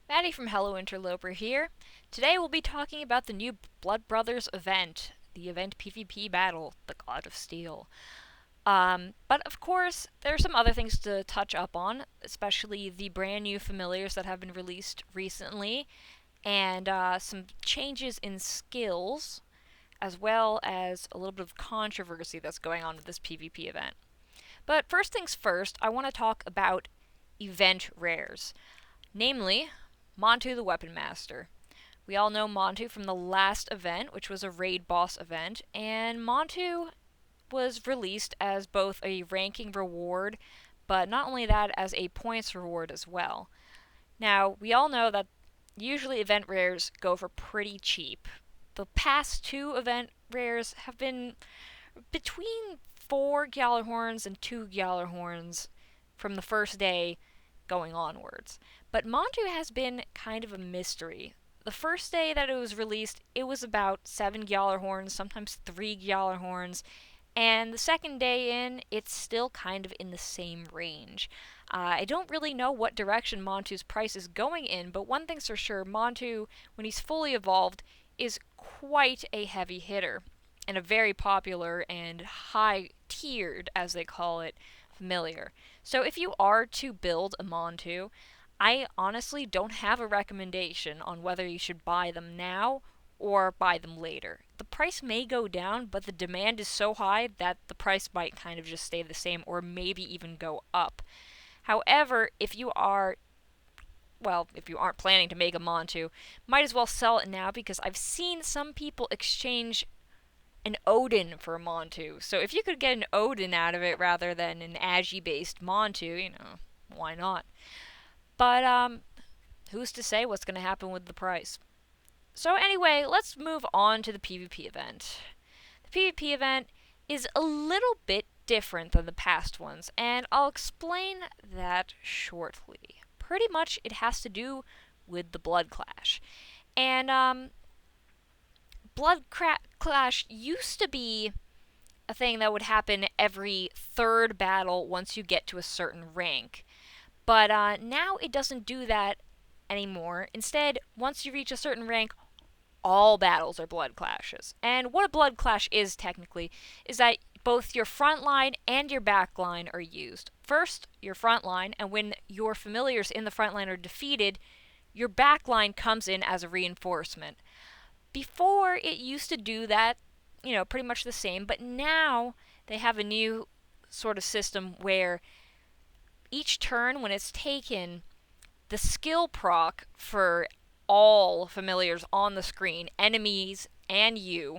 Maddie from Hello Interloper here. Today we'll be talking about the new Blood Brothers event, the event PvP battle, the God of Steel. But of course, there are some other things to touch up on, especially the brand new familiars that have been released recently, and some changes in skills, as well as a little bit of controversy that's going on with this PvP event. But first things first, I want to talk about event rares, namely Montu the Weapon Master. We all know Montu from the last event, which was a raid boss event, and Montu was released as both a ranking reward, but not only that, as a points reward as well. Now, we all know that usually event rares go for pretty cheap. The past two event rares have been between 4 Gjallarhorns and 2 Gjallarhorns from the first day going onwards. But Montu has been kind of a mystery. The first day that it was released, it was about 7 Gjallarhorns, sometimes 3 Gjallarhorns, and the second day in, it's still kind of in the same range. I don't really know what direction Montu's price is going in, but one thing's for sure, Montu, when he's fully evolved, is quite a heavy hitter, and a very popular and high tiered, as they call it, familiar. So if you are to build a Montu, I honestly don't have a recommendation on whether you should buy them now or buy them later. The price may go down, but the demand is so high that the price might kind of just stay the same or maybe even go up. However, if you aren't planning to make a Montu, might as well sell it now because I've seen some people exchange an Odin for a Montu. So if you could get an Odin out of it rather than an Agi based Montu, why not? But who's to say what's going to happen with the price? So anyway, let's move on to the PvP event. The PvP event is a little bit different than the past ones, and I'll explain that shortly. Pretty much it has to do with the Blood Clash. And Clash used to be a thing that would happen every third battle once you get to a certain rank. But now it doesn't do that anymore. Instead, once you reach a certain rank, all battles are blood clashes. And what a blood clash is technically is that both your front line and your back line are used. First, your front line, and when your familiars in the front line are defeated, your back line comes in as a reinforcement. Before, it used to do that, pretty much the same, but now they have a new sort of system where each turn, when it's taken, the skill proc for all familiars on the screen, enemies and you,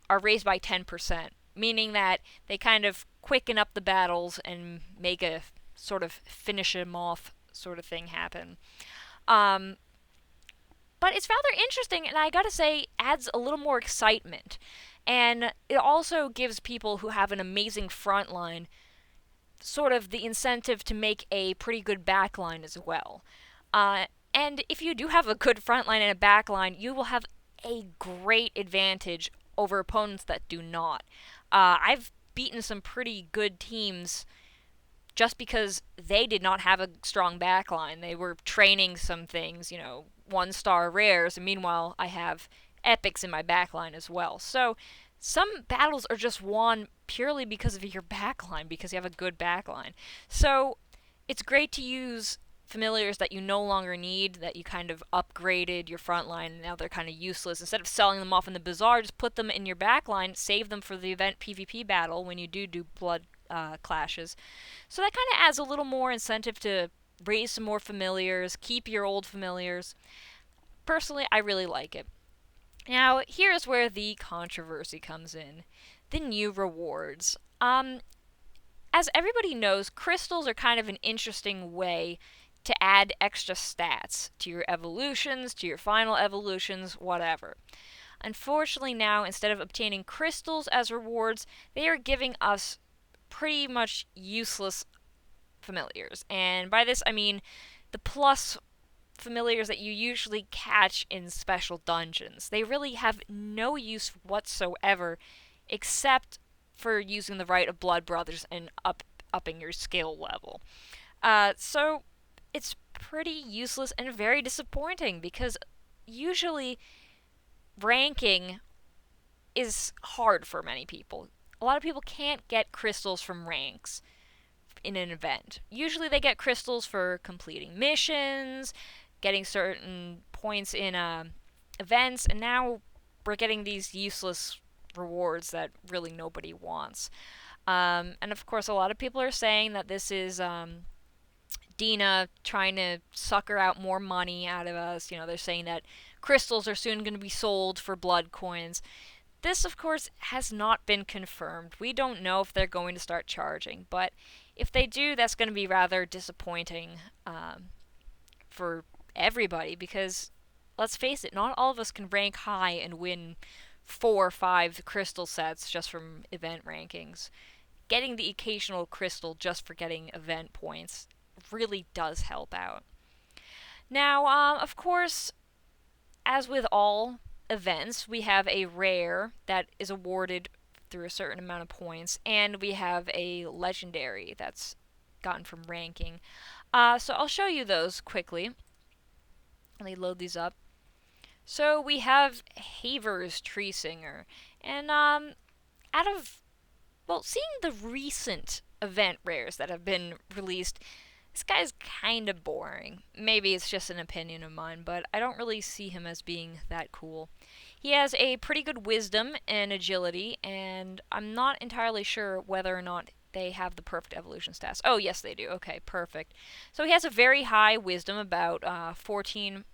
are raised by 10%, meaning that they kind of quicken up the battles and make a sort of finish them off sort of thing happen. But it's rather interesting, and I gotta say, adds a little more excitement. And it also gives people who have an amazing front line sort of the incentive to make a pretty good back line as well. And if you do have a good front line and a back line, you will have a great advantage over opponents that do not. I've beaten some pretty good teams just because they did not have a strong backline. They were training some things, 1-star rares, and meanwhile I have epics in my backline as well. So some battles are just won purely because of your backline, because you have a good backline. So it's great to use familiars that you no longer need, that you kind of upgraded your front line, and now they're kind of useless. Instead of selling them off in the bazaar, just put them in your backline, save them for the event PvP battle when you do blood clashes. So that kind of adds a little more incentive to raise some more familiars, keep your old familiars. Personally, I really like it. Now, here's where the controversy comes in. The new rewards. As everybody knows, crystals are kind of an interesting way to add extra stats to your evolutions, to your final evolutions, whatever. Unfortunately now, instead of obtaining crystals as rewards, they are giving us pretty much useless familiars. And by this I mean the plus familiars that you usually catch in special dungeons. They really have no use whatsoever except for using the Rite of Blood Brothers and upping your skill level. So it's pretty useless and very disappointing because usually ranking is hard for many people. A lot of people can't get crystals from ranks in an event. Usually they get crystals for completing missions, getting certain points in events, and now we're getting these useless rewards that really nobody wants. And of course, a lot of people are saying that this is DeNA trying to sucker out more money out of us. You know, they're saying that crystals are soon going to be sold for blood coins. This, of course, has not been confirmed. We don't know if they're going to start charging, but if they do, that's going to be rather disappointing for everybody because, let's face it, not all of us can rank high and win 4 or 5 crystal sets just from event rankings. Getting the occasional crystal just for getting event points really does help out. Now, of course, as with all events, we have a rare that is awarded through a certain amount of points, and we have a legendary that's gotten from ranking. So I'll show you those quickly. Let me load these up. So we have Haver's Tree Singer, and out of, well, seeing the recent event rares that have been released, this guy's kind of boring. Maybe it's just an opinion of mine, but I don't really see him as being that cool. He has a pretty good wisdom and agility, and I'm not entirely sure whether or not they have the perfect evolution stats. Oh, yes, they do. Okay, perfect. So he has a very high wisdom, about 14.3k,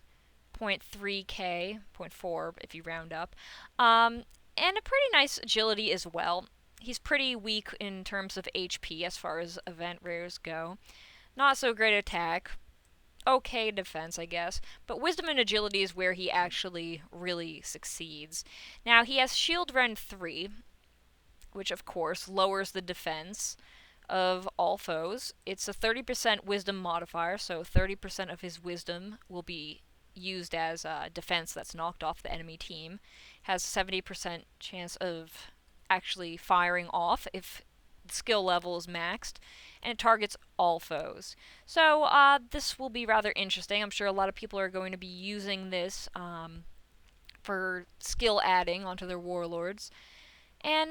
0.4 if you round up, and a pretty nice agility as well. He's pretty weak in terms of HP as far as event rares go. Not so great attack. Okay defense, I guess. But wisdom and agility is where he actually really succeeds. Now, he has Shield Rend 3, which of course lowers the defense of all foes. It's a 30% wisdom modifier, so 30% of his wisdom will be used as defense that's knocked off the enemy team. Has 70% chance of actually firing off if the skill level is maxed, and it targets all foes. So this will be rather interesting. I'm sure a lot of people are going to be using this for skill adding onto their warlords. And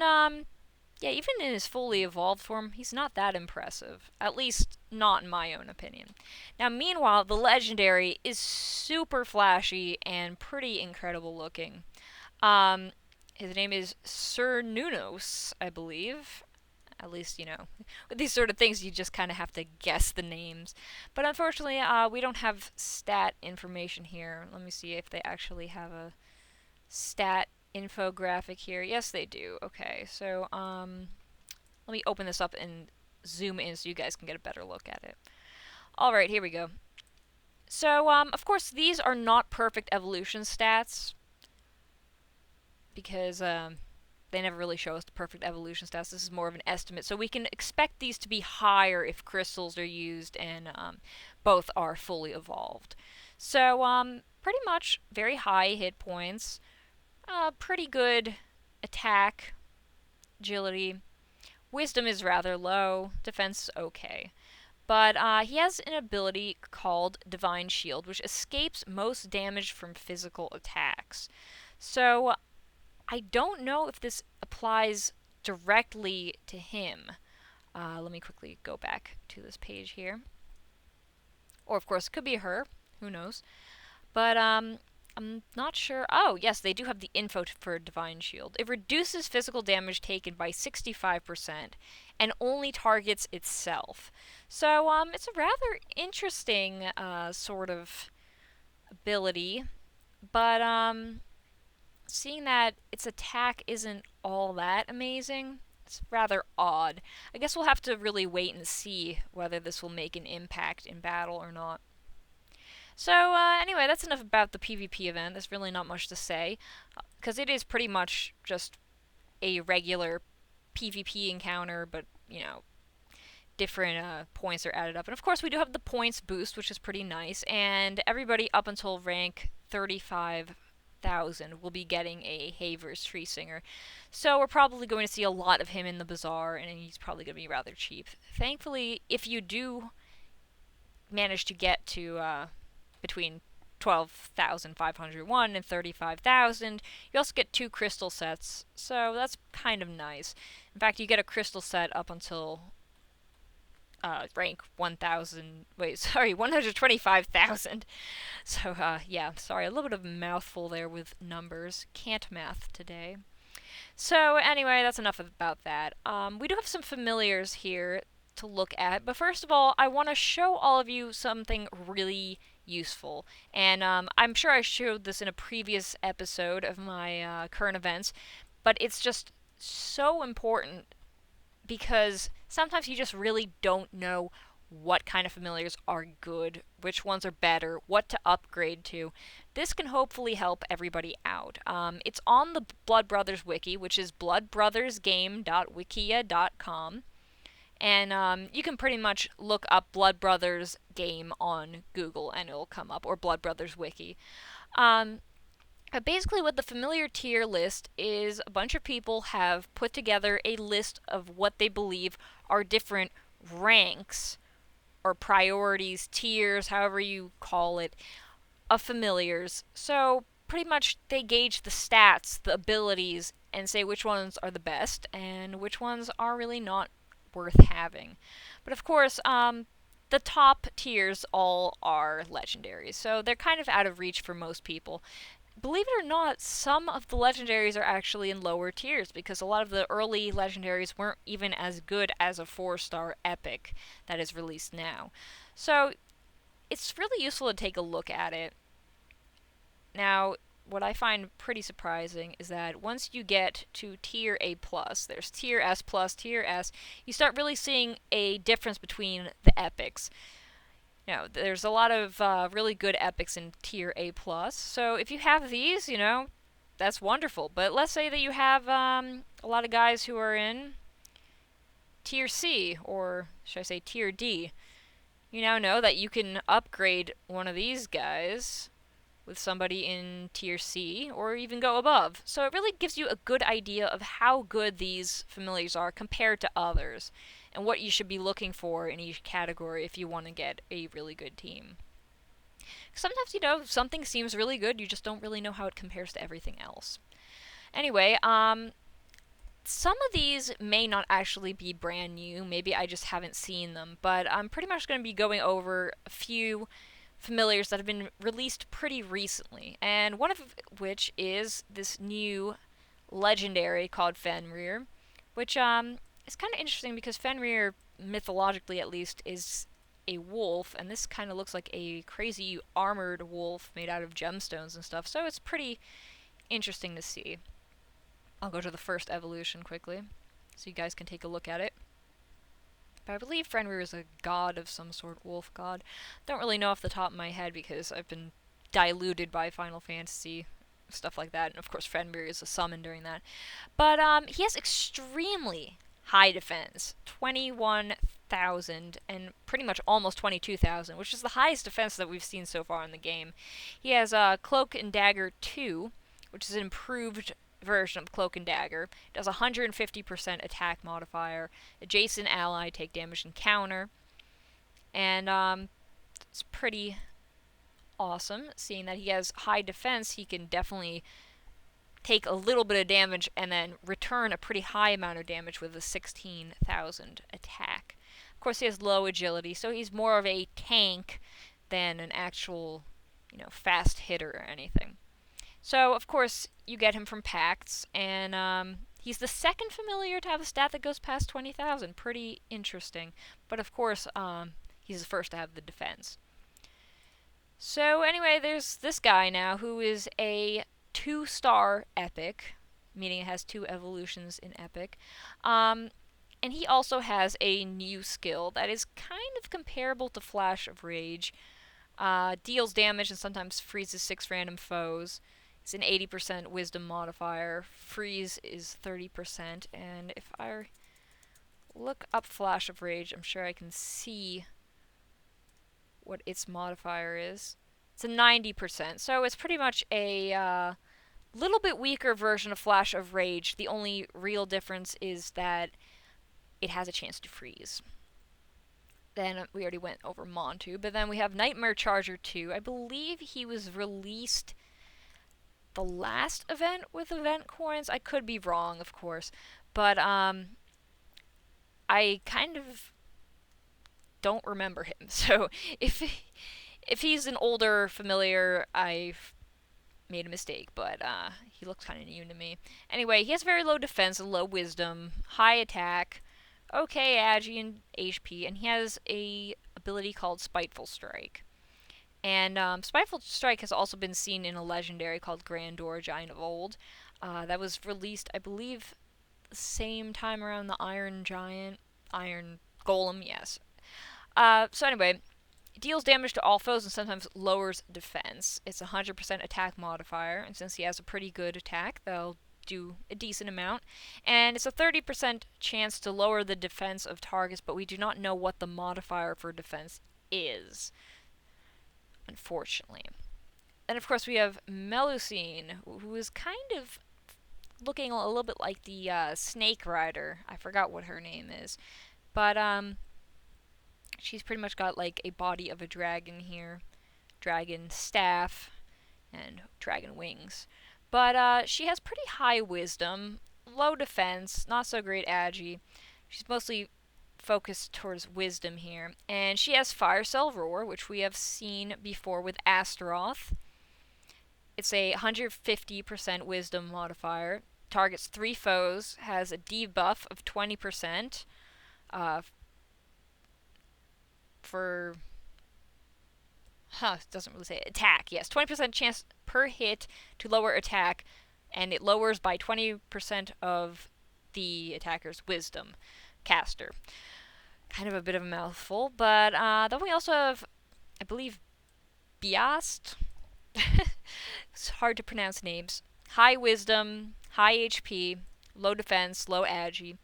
yeah, even in his fully evolved form, he's not that impressive. At least, not in my own opinion. Now, meanwhile, the legendary is super flashy and pretty incredible looking. His name is Sir Nunos, I believe. At least, you know, with these sort of things, you just kind of have to guess the names. But unfortunately, we don't have stat information here. Let me see if they actually have a stat infographic here. Yes, they do. Okay, so let me open this up and zoom in so you guys can get a better look at it. Alright, here we go. So, of course, these are not perfect evolution stats because they never really show us the perfect evolution stats. This is more of an estimate. So we can expect these to be higher if crystals are used and both are fully evolved. So, pretty much very high hit points, pretty good attack, agility. Wisdom is rather low, defense okay. But he has an ability called Divine Shield, which escapes most damage from physical attacks. So I don't know if this applies directly to him. Let me quickly go back to this page here. Or, of course, it could be her. Who knows? But I'm not sure. Oh, yes, they do have the info for Divine Shield. It reduces physical damage taken by 65% and only targets itself. So, it's a rather interesting sort of ability. But, seeing that its attack isn't all that amazing, it's rather odd. I guess we'll have to really wait and see whether this will make an impact in battle or not. So, anyway, that's enough about the PvP event. There's really not much to say, because it is pretty much just a regular PvP encounter, but, you know, different points are added up. And of course, we do have the points boost, which is pretty nice, and everybody up until rank 35,000 will be getting a Haver's Tree Singer. So we're probably going to see a lot of him in the bazaar, and he's probably going to be rather cheap. Thankfully, if you do manage to get to between 12,501 and 35,000. You also get 2 crystal sets, so that's kind of nice. In fact, you get a crystal set up until rank 1,000. Wait, sorry, 125,000. So, yeah, sorry, a little bit of a mouthful there with numbers. Can't math today. So, anyway, that's enough about that. We do have some familiars here to look at, but first of all, I want to show all of you something really useful. And I'm sure I showed this in a previous episode of my current events, but it's just so important because sometimes you just really don't know what kind of familiars are good, which ones are better, what to upgrade to. This can hopefully help everybody out. It's on the Blood Brothers wiki, which is bloodbrothersgame.wikia.com. And you can pretty much look up Blood Brothers game on Google and it'll come up, or Blood Brothers wiki. Basically, what the familiar tier list is, a bunch of people have put together a list of what they believe are different ranks or priorities, tiers, however you call it, of familiars. So, pretty much they gauge the stats, the abilities, and say which ones are the best and which ones are really not worth having. But of course, the top tiers all are legendaries, so they're kind of out of reach for most people. Believe it or not, some of the legendaries are actually in lower tiers because a lot of the early legendaries weren't even as good as a 4-star epic that is released now. So it's really useful to take a look at it. Now, what I find pretty surprising is that once you get to tier A+, there's tier S+, tier S, you start really seeing a difference between the epics. There's a lot of really good epics in tier A+, so if you have these, that's wonderful. But let's say that you have a lot of guys who are in tier C, or should I say tier D. You now know that you can upgrade one of these guys with somebody in tier C, or even go above. So it really gives you a good idea of how good these familiars are compared to others, and what you should be looking for in each category if you want to get a really good team. Sometimes, something seems really good, you just don't really know how it compares to everything else. Anyway, some of these may not actually be brand new, maybe I just haven't seen them, but I'm pretty much going to be going over a few familiars that have been released pretty recently, and one of which is this new legendary called Fenrir, which is kind of interesting because Fenrir, mythologically at least, is a wolf, and this kind of looks like a crazy armored wolf made out of gemstones and stuff, so it's pretty interesting to see. I'll go to the first evolution quickly, so you guys can take a look at it. But I believe Fenrir is a god of some sort, wolf god. Don't really know off the top of my head because I've been diluted by Final Fantasy, stuff like that, and of course Fenrir is a summon during that. But he has extremely high defense, 21,000, and pretty much almost 22,000, which is the highest defense that we've seen so far in the game. He has Cloak and Dagger 2, which is an improved version of Cloak and Dagger. It does 150% attack modifier. Adjacent ally take damage and counter. And it's pretty awesome. Seeing that he has high defense, he can definitely take a little bit of damage and then return a pretty high amount of damage with a 16,000 attack. Of course, he has low agility, so he's more of a tank than an actual, fast hitter or anything. So, of course, you get him from pacts, and he's the second familiar to have a stat that goes past 20,000. Pretty interesting. But, of course, he's the first to have the defense. So, anyway, there's this guy now who is a 2-star epic, meaning it has 2 evolutions in epic. And he also has a new skill that is kind of comparable to Flash of Rage. Deals damage and sometimes freezes 6 random foes. It's an 80% wisdom modifier. Freeze is 30%. And if I look up Flash of Rage, I'm sure I can see what its modifier is. It's a 90%. So it's pretty much a little bit weaker version of Flash of Rage. The only real difference is that it has a chance to freeze. Then we already went over Montu, but then we have Nightmare Charger 2. I believe he was released the last event with event coins. I could be wrong, of course, but I kind of don't remember him. So if if he's an older familiar, I've made a mistake, but he looks kind of new to me. Anyway, he has very low defense and low wisdom, high attack, okay agi and HP, and he has a ability called Spiteful Strike. And Spiteful Strike has also been seen in a legendary called Grandor, Giant of Old. That was released, I believe, the same time around the Iron Giant, Iron Golem, yes. So anyway, it deals damage to all foes and sometimes lowers defense. It's a 100% attack modifier, and since he has a pretty good attack, they'll do a decent amount. And it's a 30% chance to lower the defense of targets, but we do not know what the modifier for defense is, unfortunately. Then, of course, we have Melusine, who is kind of looking a little bit like the Snake Rider. I forgot what her name is. But, she's pretty much got like a body of a dragon here, dragon staff, and dragon wings. But she has pretty high wisdom, low defense, not so great agi. She's mostly focused towards wisdom here. And she has Fire Cell Roar, which we have seen before with Astaroth. It's a 150% wisdom modifier. Targets 3 foes, has a debuff of 20%. For it doesn't really say attack. Yes, 20% chance per hit to lower attack, and it lowers by 20% of the attacker's wisdom caster. Kind of a bit of a mouthful, but then we also have, I believe, Biast. It's hard to pronounce names. High wisdom, high HP, low defense, low agi,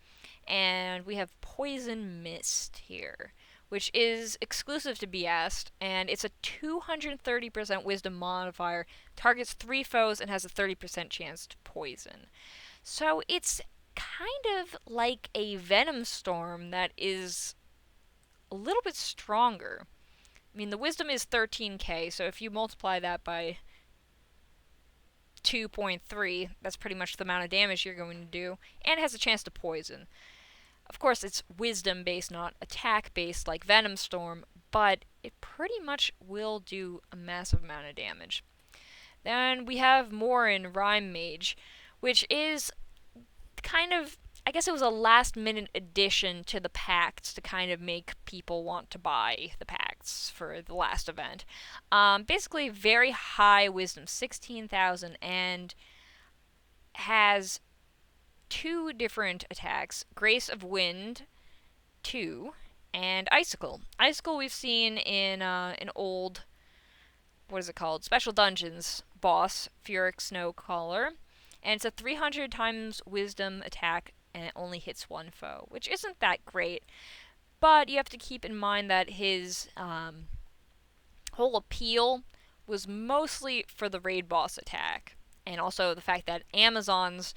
and we have Poison Mist here, which is exclusive to Biast, and it's a 230% wisdom modifier, targets 3 foes, and has a 30% chance to poison. So it's kind of like a Venom Storm that is a little bit stronger. I mean, the wisdom is 13k, so if you multiply that by 2.3, that's pretty much the amount of damage you're going to do, and it has a chance to poison. Of course, it's wisdom based, not attack based like Venom Storm, but it pretty much will do a massive amount of damage. Then we have Morin Rhyme Mage, which is kind of, I guess it was a last minute addition to the pacts to kind of make people want to buy the pacts for the last event. Basically, very high wisdom, 16,000, and has 2 different attacks, Grace of Wind 2 and Icicle. Icicle we've seen in an old, what is it called, Special Dungeons boss, Furic Snowcaller, and it's a 300 times wisdom attack, and it only hits 1 foe, which isn't that great, but you have to keep in mind that his whole appeal was mostly for the raid boss attack, and also the fact that Amazons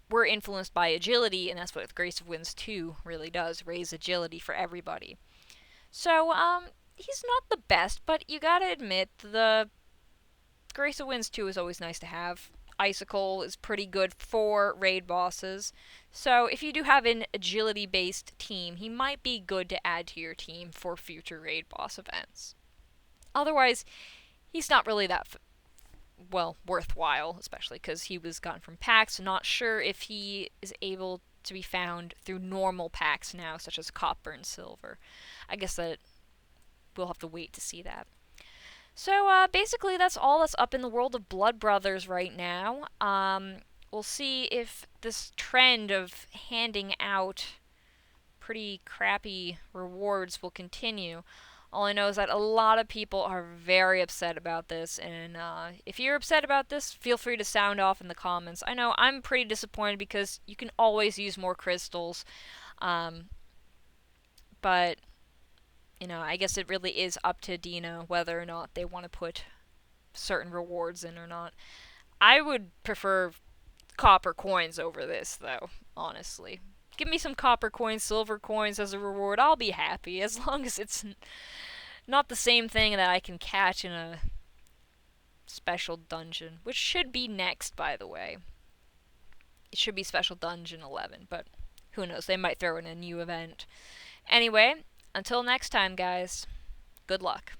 were influenced by agility, and that's what Grace of Winds 2 really does, raise agility for everybody. So, he's not the best, but you gotta admit, the Grace of Winds 2 is always nice to have. Icicle is pretty good for raid bosses, so if you do have an agility-based team, he might be good to add to your team for future raid boss events. Otherwise, he's not really that worthwhile, especially because he was gotten from packs. Not sure if he is able to be found through normal packs now, such as copper and silver. I guess that we'll have to wait to see that. So basically that's all that's up in the world of Blood Brothers right now. We'll see if this trend of handing out pretty crappy rewards will continue. All I know is that a lot of people are very upset about this, and if you're upset about this, feel free to sound off in the comments. I know I'm pretty disappointed because you can always use more crystals, but, you know, I guess it really is up to DeNA whether or not they want to put certain rewards in or not. I would prefer copper coins over this, though, honestly. Give me some copper coins, silver coins as a reward. I'll be happy as long as it's not the same thing that I can catch in a special dungeon, which should be next, by the way. It should be special dungeon 11, but who knows? They might throw in a new event. Anyway, until next time, guys. Good luck.